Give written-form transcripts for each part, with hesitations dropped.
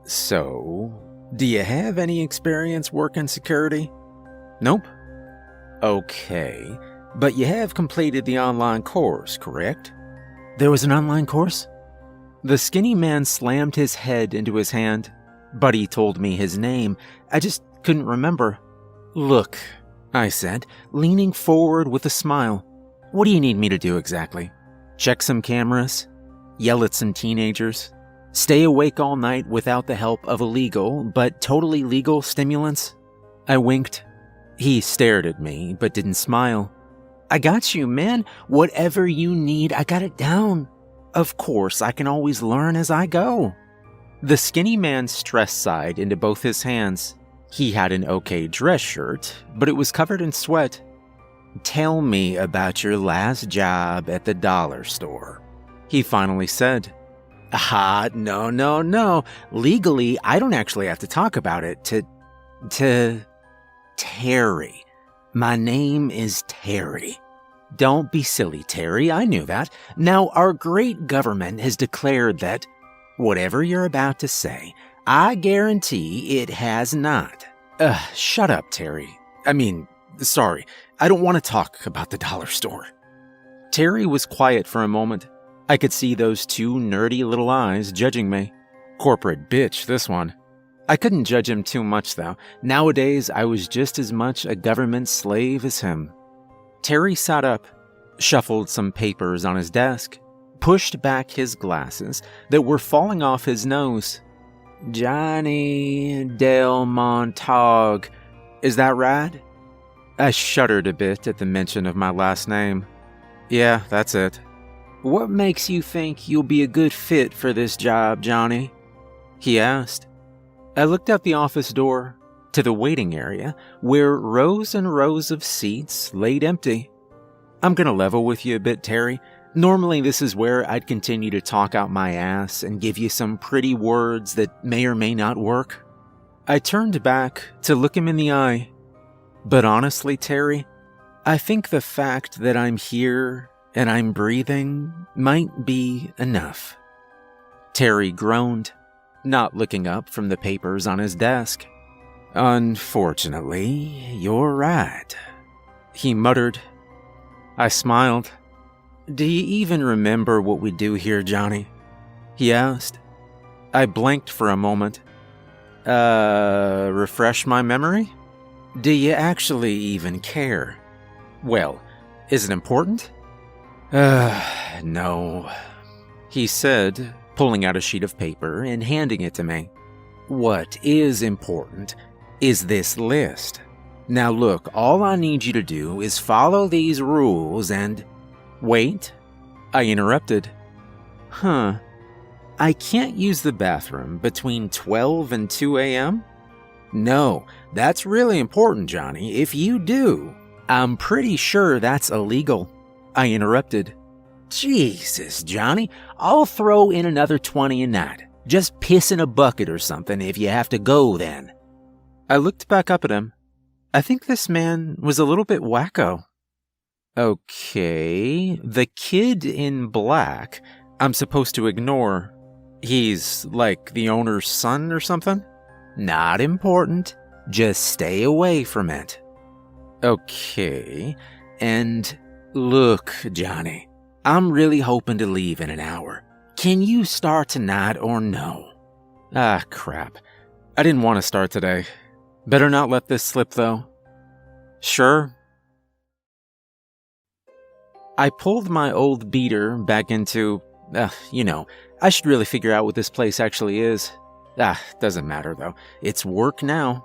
So, do you have any experience working security? Nope. Okay, but you have completed the online course, correct? There was an online course? The skinny man slammed his head into his hand. Buddy told me his name. I just couldn't remember. Look, I said, leaning forward with a smile. What do you need me to do exactly? Check some cameras? Yell at some teenagers? Stay awake all night without the help of illegal, but totally legal stimulants? I winked. He stared at me, but didn't smile. I got you, man. Whatever you need, I got it down. Of course, I can always learn as I go. The skinny man stressed sighed into both his hands. He had an okay dress shirt, but it was covered in sweat. Tell me about your last job at the dollar store, he finally said. No. Legally, I don't actually have to talk about it to Terry. My name is Terry. Don't be silly, Terry. I knew that. Now, our great government has declared that whatever you're about to say, I guarantee it has not. Shut up, Terry. Sorry. I don't want to talk about the dollar store. Terry was quiet for a moment. I could see those two nerdy little eyes judging me. Corporate bitch, this one. I couldn't judge him too much, though. Nowadays, I was just as much a government slave as him. Terry sat up, shuffled some papers on his desk, pushed back his glasses that were falling off his nose. Johnny Del Montag. Is that right? I shuddered a bit at the mention of my last name. Yeah, that's it. What makes you think you'll be a good fit for this job, Johnny? He asked. I looked out the office door to the waiting area where rows and rows of seats laid empty. I'm gonna level with you a bit, Terry. Normally this is where I'd continue to talk out my ass and give you some pretty words that may or may not work. I turned back to look him in the eye. But honestly, Terry, I think the fact that I'm here and I'm breathing might be enough. Terry groaned, not looking up from the papers on his desk. Unfortunately, you're right, he muttered. I smiled. Do you even remember what we do here, Johnny? He asked. I blanked for a moment. Refresh my memory? Do you actually even care? Well, is it important? No, he said, pulling out a sheet of paper and handing it to me. What is important is this list. Now look, all I need you to do is follow these rules and... Wait, I interrupted. I can't use the bathroom between 12 and 2 a.m.? No, that's really important, Johnny. If you do, I'm pretty sure that's illegal, I interrupted. Jesus, Johnny, I'll throw in another 20 a night. Just piss in a bucket or something if you have to go then. I looked back up at him. I think this man was a little bit wacko. Okay, the kid in black I'm supposed to ignore. He's like the owner's son or something? Not important. Just stay away from it. Okay, and look, Johnny, I'm really hoping to leave in an hour. Can you start tonight or no? Ah, crap. I didn't want to start today. Better not let this slip, though. Sure. I pulled my old beater back into, I should really figure out what this place actually is. Doesn't matter, though. It's work now.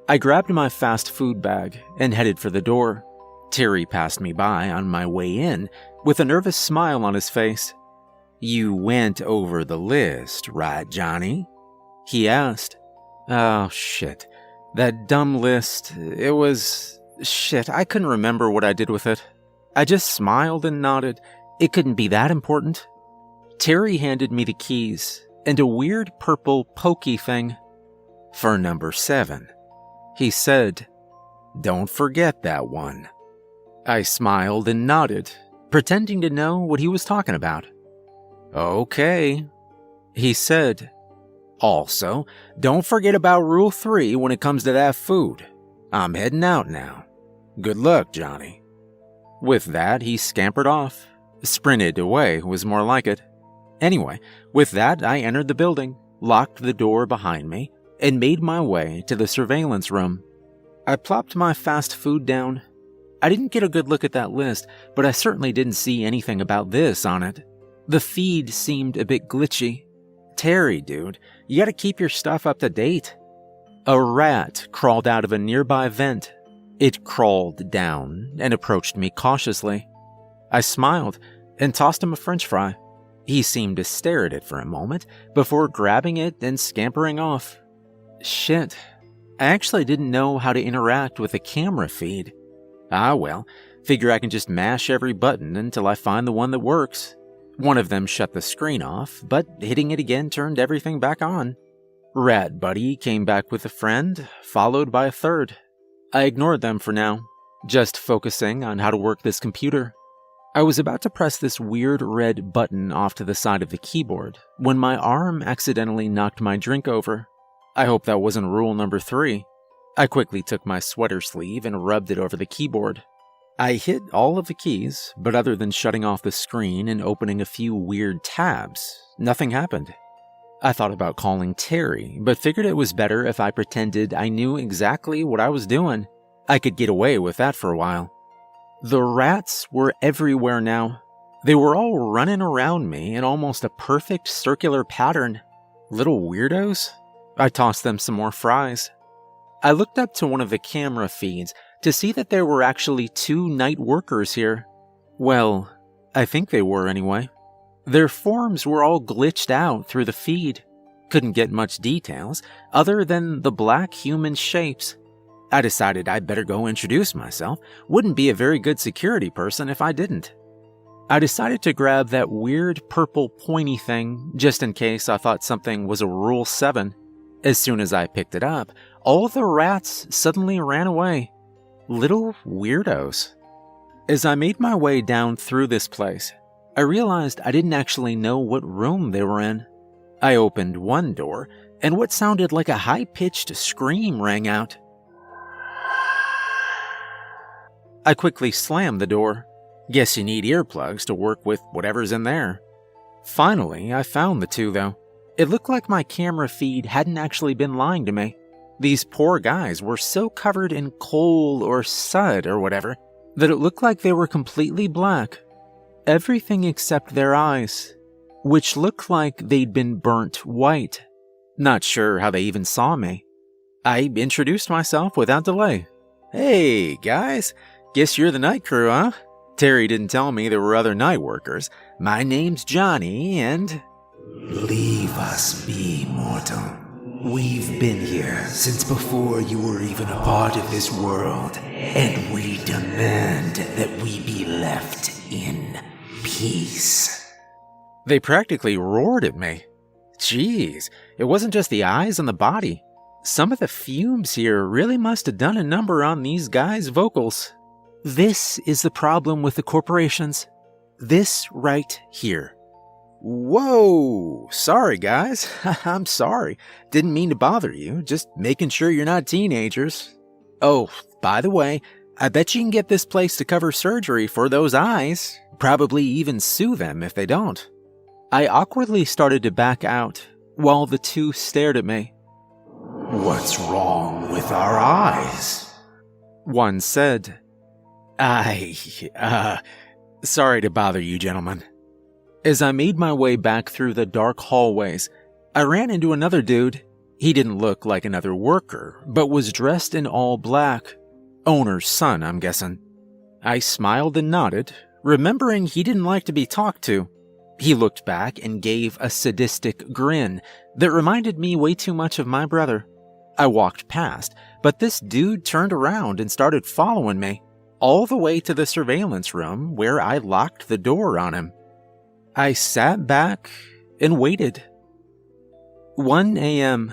I grabbed my fast food bag and headed for the door. Terry passed me by on my way in with a nervous smile on his face. You went over the list, right, Johnny? He asked. Oh, shit. That dumb list, it was... Shit, I couldn't remember what I did with it. I just smiled and nodded. It couldn't be that important. Terry handed me the keys and a weird purple pokey thing. For number 7. He said, don't forget that one. I smiled and nodded, pretending to know what he was talking about. Okay, he said. Also, don't forget about Rule 3 when it comes to that food. I'm heading out now. Good luck, Johnny." With that, he scampered off. Sprinted away was more like it. Anyway, with that, I entered the building, locked the door behind me, and made my way to the surveillance room. I plopped my fast food down. I didn't get a good look at that list, but I certainly didn't see anything about this on it. The feed seemed a bit glitchy. Terry, dude, you gotta keep your stuff up to date. A rat crawled out of a nearby vent. It crawled down and approached me cautiously. I smiled and tossed him a French fry. He seemed to stare at it for a moment before grabbing it and scampering off. Shit, I actually didn't know how to interact with a camera feed. Ah well, figure I can just mash every button until I find the one that works. One of them shut the screen off, but hitting it again turned everything back on. Rat Buddy came back with a friend, followed by a third. I ignored them for now, just focusing on how to work this computer. I was about to press this weird red button off to the side of the keyboard when my arm accidentally knocked my drink over. I hope that wasn't rule number 3. I quickly took my sweater sleeve and rubbed it over the keyboard. I hit all of the keys, but other than shutting off the screen and opening a few weird tabs, nothing happened. I thought about calling Terry, but figured it was better if I pretended I knew exactly what I was doing. I could get away with that for a while. The rats were everywhere now. They were all running around me in almost a perfect circular pattern. Little weirdos. I tossed them some more fries. I looked up to one of the camera feeds to see that there were actually 2 night workers here. Well, I think they were anyway. Their forms were all glitched out through the feed. Couldn't get much details other than the black human shapes. I decided I'd better go introduce myself. Wouldn't be a very good security person if I didn't. I decided to grab that weird purple pointy thing just in case I thought something was a Rule 7. As soon as I picked it up, all the rats suddenly ran away. Little weirdos. As I made my way down through this place, I realized I didn't actually know what room they were in. I opened one door, and what sounded like a high-pitched scream rang out. I quickly slammed the door. Guess you need earplugs to work with whatever's in there. Finally, I found the 2, though. It looked like my camera feed hadn't actually been lying to me. These poor guys were so covered in coal or sud or whatever that it looked like they were completely black. Everything except their eyes, which looked like they'd been burnt white. Not sure how they even saw me. I introduced myself without delay. "Hey, guys, guess you're the night crew, huh? Terry didn't tell me there were other night workers. My name's Johnny, and—" "Leave us be, mortal. We've been here since before you were even a part of this world, and we demand that we be left in peace." They practically roared at me. Jeez, it wasn't just the eyes and the body. Some of the fumes here really must have done a number on these guys' vocals. This is the problem with the corporations. This right here. Whoa, sorry guys, I'm sorry. Didn't mean to bother you, just making sure you're not teenagers. Oh, by the way, I bet you can get this place to cover surgery for those eyes. Probably even sue them if they don't. I awkwardly started to back out, while the 2 stared at me. "What's wrong with our eyes?" One said. Sorry to bother you, gentlemen." As I made my way back through the dark hallways, I ran into another dude. He didn't look like another worker, but was dressed in all black. Owner's son, I'm guessing. I smiled and nodded, remembering he didn't like to be talked to. He looked back and gave a sadistic grin that reminded me way too much of my brother. I walked past, but this dude turned around and started following me, all the way to the surveillance room where I locked the door on him. I sat back and waited. 1 a.m.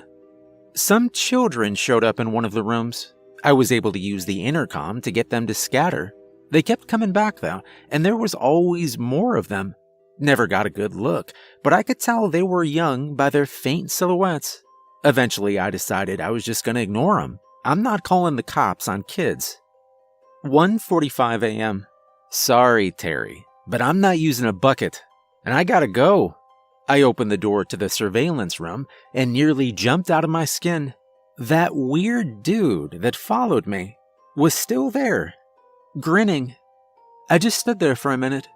Some children showed up in one of the rooms. I was able to use the intercom to get them to scatter. They kept coming back though, and there was always more of them. Never got a good look, but I could tell they were young by their faint silhouettes. Eventually, I decided I was just going to ignore them. I'm not calling the cops on kids. 1:45 a.m. Sorry, Terry, but I'm not using a bucket, and I gotta go. I opened the door to the surveillance room and nearly jumped out of my skin. That weird dude that followed me was still there, grinning. I just stood there for a minute.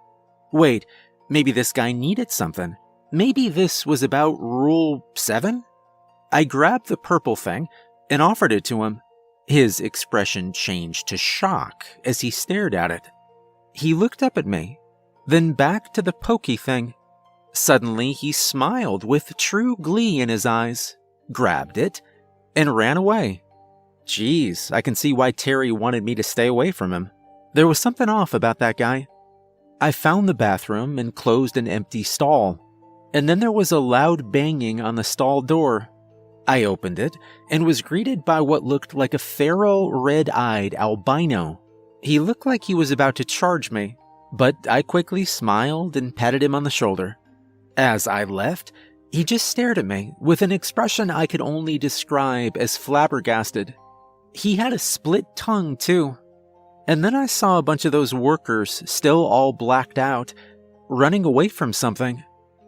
Wait, maybe this guy needed something. Maybe this was about Rule 7? I grabbed the purple thing and offered it to him. His expression changed to shock as he stared at it. He looked up at me, then back to the pokey thing. Suddenly, he smiled with true glee in his eyes, grabbed it, and ran away. Geez, I can see why Terry wanted me to stay away from him. There was something off about that guy. I found the bathroom and closed an empty stall, and then there was a loud banging on the stall door. I opened it and was greeted by what looked like a feral, red-eyed albino. He looked like he was about to charge me, but I quickly smiled and patted him on the shoulder. As I left, he just stared at me with an expression I could only describe as flabbergasted. He had a split tongue, too. And then I saw a bunch of those workers, still all blacked out, running away from something.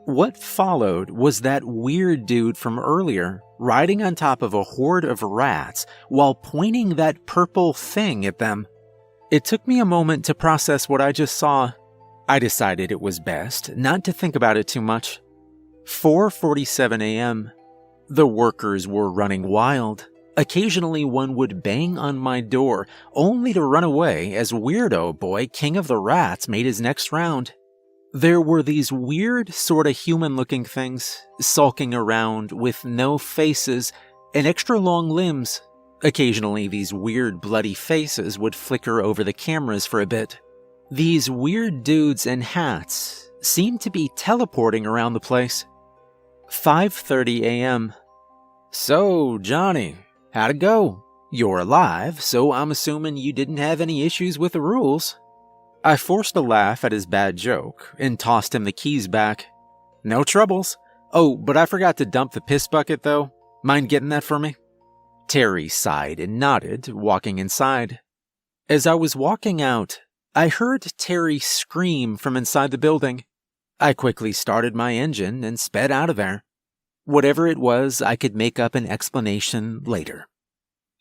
What followed was that weird dude from earlier, riding on top of a horde of rats while pointing that purple thing at them. It took me a moment to process what I just saw. I decided it was best not to think about it too much. 4:47 a.m. The workers were running wild. Occasionally one would bang on my door, only to run away as Weirdo Boy King of the Rats made his next round. There were these weird, sorta human-looking things, sulking around with no faces and extra long limbs. Occasionally these weird bloody faces would flicker over the cameras for a bit. These weird dudes in hats seemed to be teleporting around the place. 5:30 a.m. So, Johnny, how'd it go? You're alive, so I'm assuming you didn't have any issues with the rules. I forced a laugh at his bad joke and tossed him the keys back. No troubles. Oh, but I forgot to dump the piss bucket, though. Mind getting that for me? Terry sighed and nodded, walking inside. As I was walking out, I heard Terry scream from inside the building. I quickly started my engine and sped out of there. Whatever it was, I could make up an explanation later.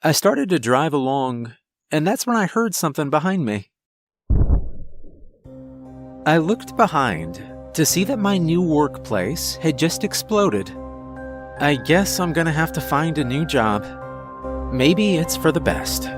I started to drive along, and that's when I heard something behind me. I looked behind to see that my new workplace had just exploded. I guess I'm gonna have to find a new job. Maybe it's for the best.